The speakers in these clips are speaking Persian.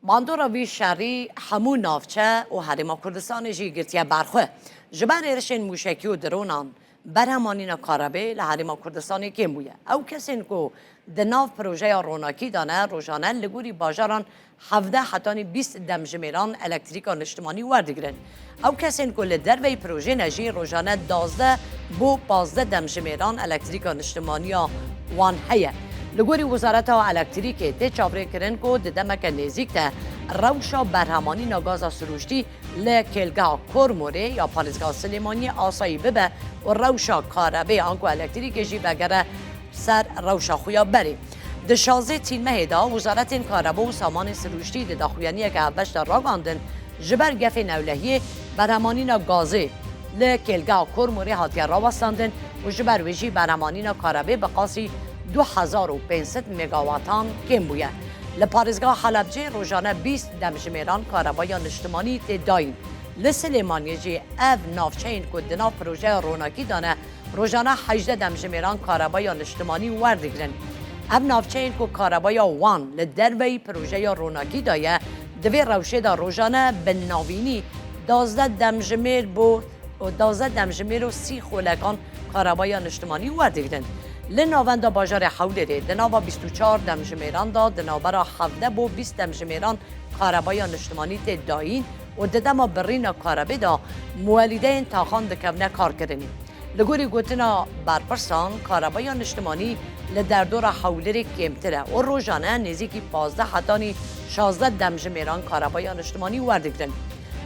ماندورا وی شهری همون نافچه و هریما کردستان جی گرتیه برخواه جبر ارشین موشکی و درونان برهمانین کارابه لحریما کردستانی کم بویه او کسین که دناف پروژه روناکی دانه روزانه لگوری باجاران 17 حتانی 20 دمجمیران الکتریکا نشتمانی وردگرن او کسین که لدر وی پروژه نجی روزانه 12 بو 15 دمجمیران الکتریکا نشتمانی وان هیه لگوری وزارت الکتریکی تی چاوره کرن که دمک نزیک ته روشا برهمانی نگازا سروشتی لکلگاه کرموره یا پالزگاه سلیمانی آسایی ببه و روشا کاربه آنکو الکتریکی جی بگره سر روشا خویا بری ده 16 تین مهدا وزارت این کاربه و سامان سروشتی ده داخویانی که اولش در راگاندن جبر گف نولهی برهمانی نگازه لکلگاه کرموره هاتیه راوستاندن و جبر ویجی برهمانی نکاربه بقاسی 2500 مگاواتان کم بویه. لپارزگاه حلبجه روزانه 20 دمجمیران کاربایان اجتماعی تداین. لسلیمانی جی او نافچه این که دناف پروژه روناکی دانه روزانه 18 دمجمیران کاربایان اجتماعی وردگرن. او نافچه این که کاربایا وان لدروی پروژه روناکی دایه دوی روشه دا روزانه بناوینی 12 دمجمیر بو و 12 دمجمیر و 30 خولکان کاربایان اجتماعی وردگرن. لناوندا باجار حوله دناوا 24 دمجمیران دا دنابرا 17 بو 20 دمجمیران کاربایان اجتماعی داین و ددما برین کاربه دا مولده تاخان دکمنه کار کردنی. لگوری گوتنا برپرسان کاربایان اجتماعی لدردور حوله کمتره و روزانه نزیکی 15 حتانی 16 دمجمیران کاربایان اجتماعی وردگرن.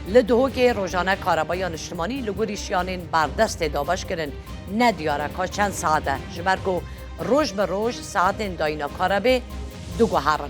لدهو که روزانه کاربایان اجتماعی لگوری شیانین بردست دابش کرن ندیاره که چند ساعته جبر که روز به روز ساعت داینا کاربه دو گوهرن.